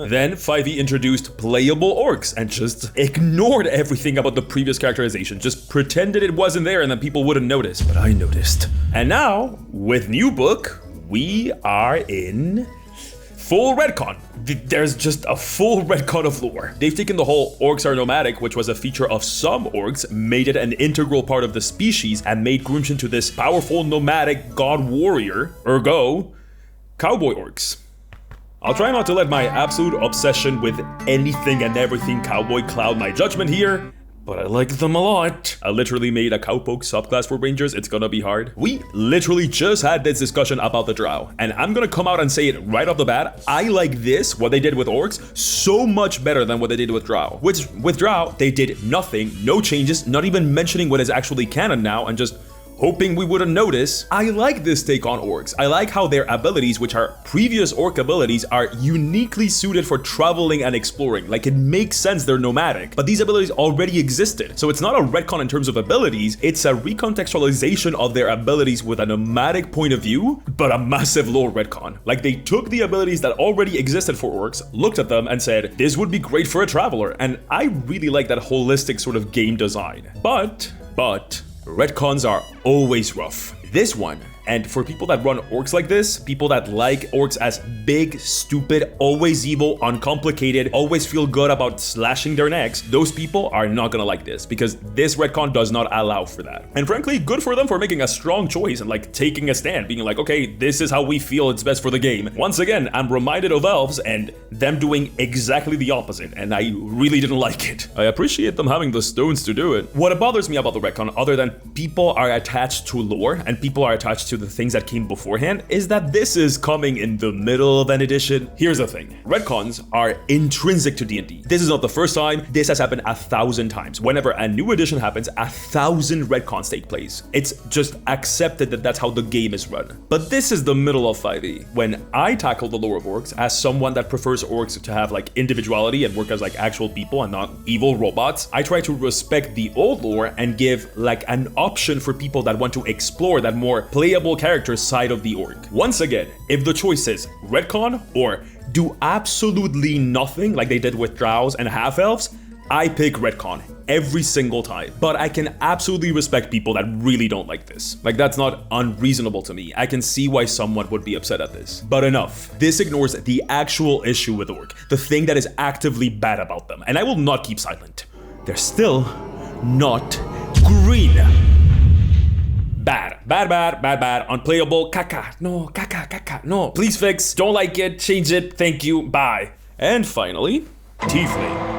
then 5e introduced playable orcs and just ignored everything about the previous characterization, just pretended it wasn't there and that people wouldn't notice, but I noticed. And now, with new book, we are in full retcon. There's just a full retcon of lore. They've taken the whole orcs are nomadic, which was a feature of some orcs, made it an integral part of the species, and made Grunch into this powerful nomadic god warrior, ergo, cowboy orcs. I'll try not to let my absolute obsession with anything and everything cowboy cloud my judgment here, but I like them a lot. I literally made a cowpoke subclass for rangers. It's gonna be hard. We literally just had this discussion about the drow, and I'm gonna come out and say it right off the bat. I like this, what they did with orcs, so much better than what they did with drow. Which, with drow, they did nothing, no changes, not even mentioning what is actually canon now, and just hoping we wouldn't notice. I like this take on orcs. I like how their abilities, which are previous orc abilities, are uniquely suited for traveling and exploring. Like, it makes sense they're nomadic, but these abilities already existed. So it's not a retcon in terms of abilities, it's a recontextualization of their abilities with a nomadic point of view, but a massive lore retcon. Like, they took the abilities that already existed for orcs, looked at them and said, this would be great for a traveler. And I really like that holistic sort of game design. But retcons are always rough. This one And for people that run orcs like this, people that like orcs as big, stupid, always evil, uncomplicated, always feel good about slashing their necks, those people are not gonna like this because this retcon does not allow for that. And frankly, good for them for making a strong choice and like taking a stand, being like, okay, this is how we feel it's best for the game. Once again, I'm reminded of elves and them doing exactly the opposite, and I really didn't like it. I appreciate them having the stones to do it. What bothers me about the retcon, other than people are attached to lore and people are attached to the things that came beforehand, is that this is coming in the middle of an edition. Here's the thing, retcons are intrinsic to D&D. This is not the first time, this has happened 1,000 times. Whenever a new edition happens, 1,000 retcons take place. It's just accepted that that's how the game is run. But this is the middle of 5e. When I tackle the lore of orcs as someone that prefers orcs to have like individuality and work as like actual people and not evil robots, I try to respect the old lore and give like an option for people that want to explore that more playable character side of the orc. Once again, if the choice is retcon or do absolutely nothing like they did with drows and half-elves, I pick retcon every single time. But I can absolutely respect people that really don't like this. Like, that's not unreasonable to me. I can see why someone would be upset at this. But enough. This ignores the actual issue with orc, the thing that is actively bad about them, and I will not keep silent. They're still not green. Bad, bad, bad, bad, bad, unplayable, caca, no, caca, caca, no. Please fix, don't like it, change it, thank you, bye. And finally, Tiefling.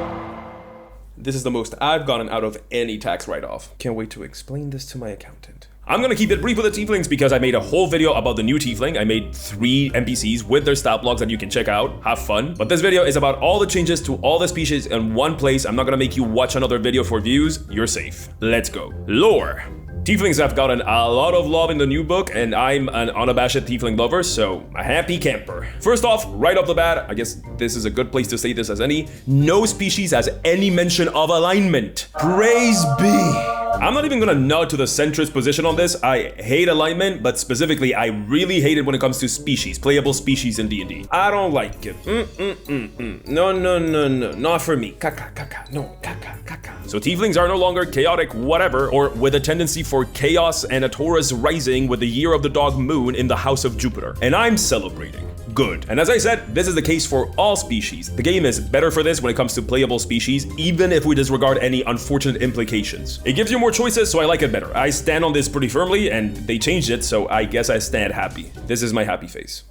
This is the most I've gotten out of any tax write-off. Can't wait to explain this to my accountant. I'm gonna keep it brief with the Tieflings because I made a whole video about the new Tiefling. I made 3 NPCs with their stat blocks that you can check out, have fun. But this video is about all the changes to all the species in one place. I'm not gonna make you watch another video for views. You're safe. Let's go. Lore. Tieflings have gotten a lot of love in the new book, and I'm an unabashed Tiefling lover, so a happy camper. First off, right off the bat, I guess this is a good place to say this as any, no species has any mention of alignment. Praise be. I'm not even gonna nod to the centrist position on this. I hate alignment, but specifically, I really hate it when it comes to species, playable species in D&D. I don't like it. No, no, no, no, not for me. Caca, caca, no, caca, caca. So Tieflings are no longer chaotic whatever, or with a tendency for chaos and a Taurus rising with the year of the dog moon in the house of Jupiter. And I'm celebrating. Good. And as I said, this is the case for all species. The game is better for this when it comes to playable species, even if we disregard any unfortunate implications. It gives you more choices, so I like it better. I stand on this pretty firmly, and they changed it, so I guess I stand happy. This is my happy face.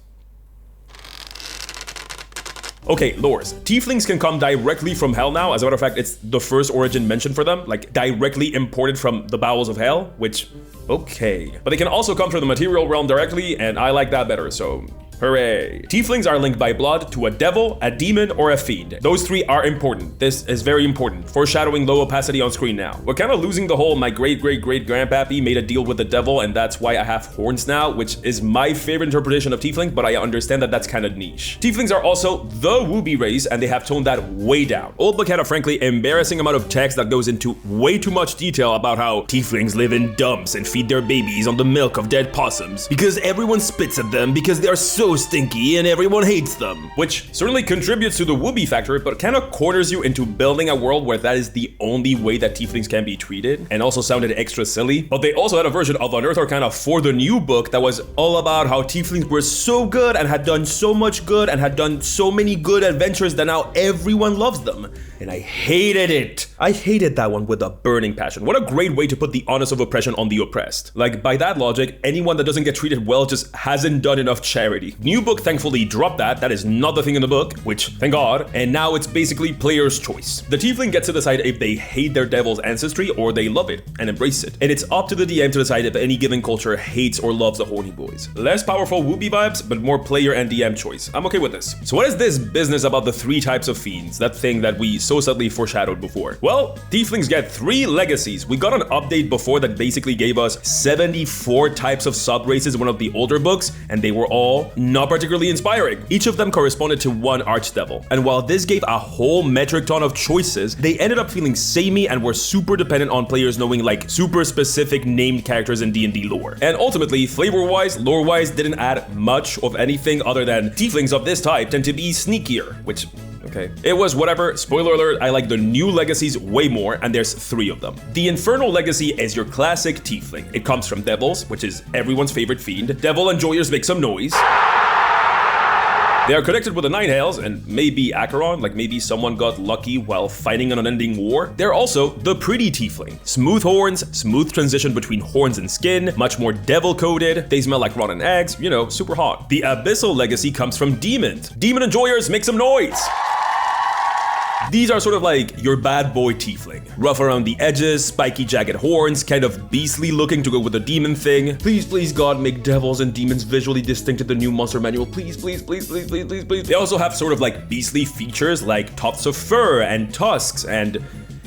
Okay, lores. Tieflings can come directly from hell now. As a matter of fact, it's the first origin mentioned for them, like directly imported from the bowels of hell, which, okay. But they can also come from the material realm directly, and I like that better, so hooray. Tieflings are linked by blood to a devil, a demon, or a fiend. Those 3 are important. This is very important. Foreshadowing low opacity on screen now. We're kind of losing the whole my great-great-great-grandpappy made a deal with the devil and that's why I have horns now, which is my favorite interpretation of Tiefling, but I understand that that's kind of niche. Tieflings are also the Wooby race and they have toned that way down. Old book had a frankly embarrassing amount of text that goes into way too much detail about how Tieflings live in dumps and feed their babies on the milk of dead possums because everyone spits at them because they are so stinky and everyone hates them, which certainly contributes to the Wooby factor, but kind of corners you into building a world where that is the only way that Tieflings can be treated, and also sounded extra silly. But they also had a version of Unearth Arcana for the new book that was all about how Tieflings were so good and had done so much good and had done so many good adventures that now everyone loves them. And I hated it. I hated that one with a burning passion. What a great way to put the onus of oppression on the oppressed. Like, by that logic, anyone that doesn't get treated well just hasn't done enough charity. New book thankfully dropped that. That is not the thing in the book, which, thank God, and now it's basically player's choice. The Tiefling gets to decide if they hate their devil's ancestry or they love it and embrace it. And it's up to the DM to decide if any given culture hates or loves the horny boys. Less powerful Wooby vibes, but more player and DM choice. I'm okay with this. So what is this business about the 3 types of fiends? That thing that we so subtly foreshadowed before. Well, Tieflings get 3 legacies. We got an update before that basically gave us 74 types of sub-races in one of the older books, and they were all not particularly inspiring. Each of them corresponded to one archdevil. And while this gave a whole metric ton of choices, they ended up feeling samey and were super dependent on players knowing like super specific named characters in D&D lore. And ultimately, flavor-wise, lore-wise, didn't add much of anything other than Tieflings of this type tend to be sneakier, which okay? It was whatever. Spoiler alert, I like the new legacies way more, and there's 3 of them. The Infernal Legacy is your classic Tiefling. It comes from Devils, which is everyone's favorite fiend. Devil enjoyers make some noise. They are connected with the Nine Hells and maybe Acheron, like maybe someone got lucky while fighting an unending war. They're also the pretty Tiefling. Smooth horns, smooth transition between horns and skin, much more devil-coated. They smell like rotten eggs, you know, super hot. The Abyssal Legacy comes from Demons. Demon enjoyers, make some noise! These are sort of like your bad boy Tiefling. Rough around the edges, spiky jagged horns, kind of beastly looking to go with the demon thing. Please, please God, make devils and demons visually distinct in the new monster manual. Please, please, please, please, please, please, please. They also have sort of like beastly features like tufts of fur and tusks, and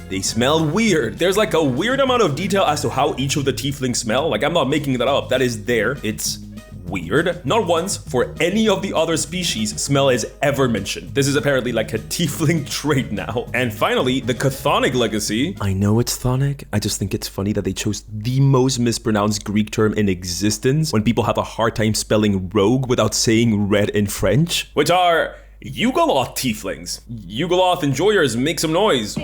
they smell weird. There's like a weird amount of detail as to how each of the Tieflings smell. Like, I'm not making that up. That is there. It's weird. Not once for any of the other species smell is ever mentioned. This is apparently like a Tiefling trait now. And finally, the Chthonic Legacy. I know it's Chthonic. I just think it's funny that they chose the most mispronounced Greek term in existence when people have a hard time spelling rogue without saying red in French, which are Yugoloth Tieflings. Yugoloth enjoyers, make some noise.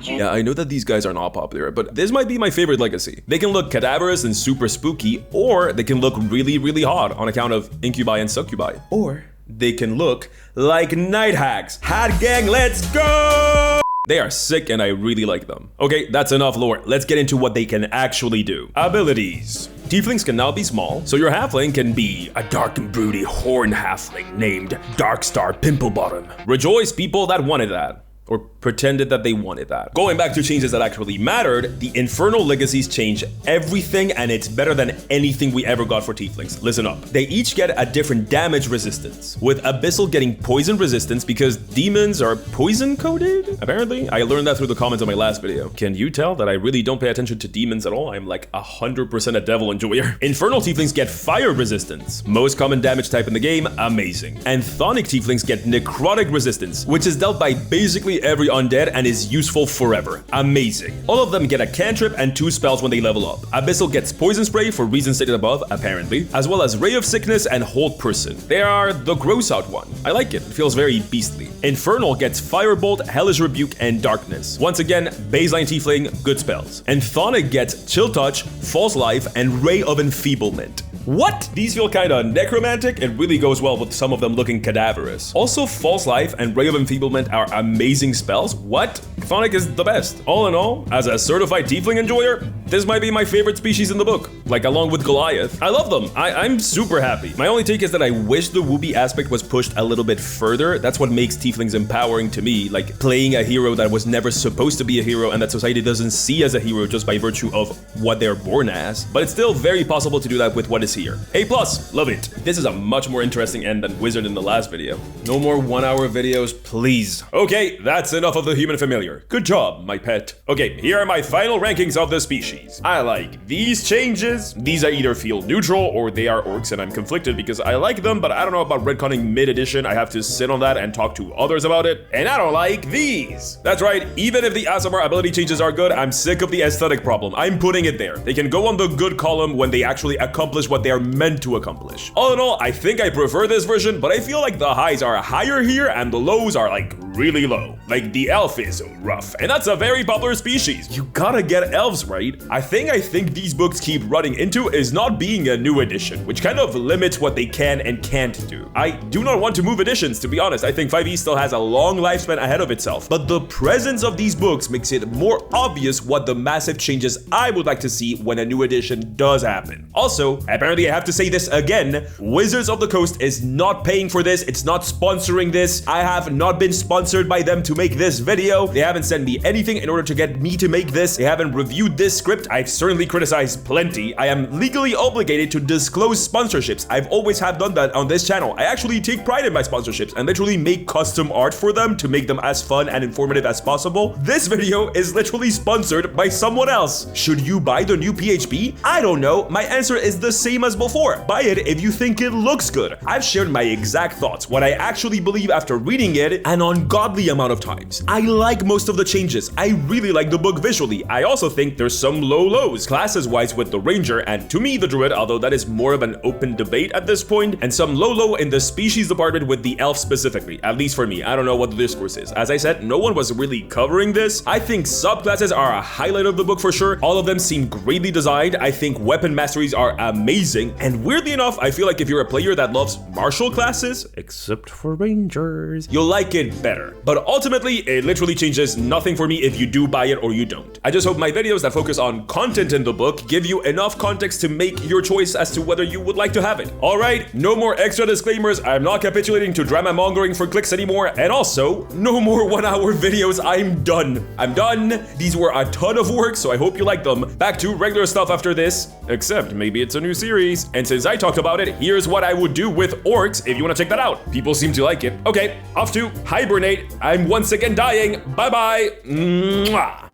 Yeah, I know that these guys are not popular, but this might be my favorite legacy. They can look cadaverous and super spooky, or they can look really, really hot on account of incubi and succubi. Or they can look like night hags. Hat gang, let's go! They are sick and I really like them. Okay, that's enough lore. Let's get into what they can actually do. Abilities. Tieflings can now be small, so your halfling can be a dark and broody horn halfling named Darkstar Pimplebottom. Rejoice, people that wanted that. Or pretended that they wanted that. Going back to changes that actually mattered, the Infernal Legacies change everything, and it's better than anything we ever got for Tieflings. Listen up. They each get a different damage resistance, with Abyssal getting poison resistance because demons are poison coated, apparently. I learned that through the comments on my last video. Can you tell that I really don't pay attention to demons at all? I'm like 100% a devil enjoyer. Infernal Tieflings get fire resistance, most common damage type in the game, amazing. And Chthonic Tieflings get necrotic resistance, which is dealt by basically every undead and is useful forever. Amazing. All of them get a cantrip and 2 spells when they level up. Abyssal gets poison spray for reasons stated above, apparently, as well as Ray of Sickness and Hold Person. They are the gross out one. I like it. It feels very beastly. Infernal gets Firebolt, Hellish Rebuke, and Darkness. Once again, baseline Tiefling, good spells. And Chthonic gets Chill Touch, False Life, and Ray of Enfeeblement. What? These feel kinda necromantic. It really goes well with some of them looking cadaverous. Also, False Life and Ray of Enfeeblement are amazing spells. What? Chthonic is the best. All in all, as a certified Tiefling enjoyer, this might be my favorite species in the book, like along with Goliath. I love them. I'm super happy. My only take is that I wish the Wooby aspect was pushed a little bit further. That's what makes Tieflings empowering to me, like playing a hero that was never supposed to be a hero and that society doesn't see as a hero just by virtue of what they're born as. But it's still very possible to do that with what is here. A+, love it. This is a much more interesting end than Wizard in the last video. No more 1-hour videos, please. Okay, that's enough of the human familiar. Good job, my pet. Okay, here are my final rankings of the species. I like these changes. These I either feel neutral or they are orcs and I'm conflicted because I like them, but I don't know about retconning mid-edition. I have to sit on that and talk to others about it. And I don't like these. That's right, even if the Aasimar ability changes are good, I'm sick of the aesthetic problem. I'm putting it there. They can go on the good column when they actually accomplish what they are meant to accomplish. All in all, I think I prefer this version, but I feel like the highs are higher here and the lows are like really low. Like the elf is rough, and that's a very popular species. You gotta get elves right. I think these books keep running into is not being a new edition, which kind of limits what they can and can't do. I do not want to move editions, to be honest. I think 5e still has a long lifespan ahead of itself, but the presence of these books makes it more obvious what the massive changes I would like to see when a new edition does happen. Also, apparently I have to say this again, Wizards of the Coast is not paying for this. It's not sponsoring this. I have not been sponsored by them to make this video. They haven't sent me anything in order to get me to make this. They haven't reviewed this script. I've certainly criticized plenty. I am legally obligated to disclose sponsorships. I've always have done that on this channel. I actually take pride in my sponsorships and literally make custom art for them to make them as fun and informative as possible. This video is literally sponsored by someone else. Should you buy the new PHB? I don't know. My answer is the same as before. Buy it if you think it looks good. I've shared my exact thoughts, what I actually believe after reading it, and on ungodly amount of times. I like most of the changes. I really like the book visually. I also think there's some low lows classes-wise with the ranger and to me the druid, although that is more of an open debate at this point, and some low low in the species department with the elf specifically, at least for me. I don't know what the discourse is. As I said, no one was really covering this. I think subclasses are a highlight of the book for sure. All of them seem greatly designed. I think weapon masteries are amazing, and weirdly enough, I feel like if you're a player that loves martial classes, except for rangers, you'll like it better. But ultimately, it literally changes nothing for me if you do buy it or you don't. I just hope my videos that focus on content in the book give you enough context to make your choice as to whether you would like to have it. All right, no more extra disclaimers. I'm not capitulating to drama mongering for clicks anymore, and also no more 1 hour videos. I'm done. These were a ton of work, so I hope you like them. Back to regular stuff after this, except maybe it's a new series. And since I talked about it, here's what I would do with orcs if you want to check that out. People seem to like it. Okay, off to hibernate. I'm once again dying. Bye bye. Mwah.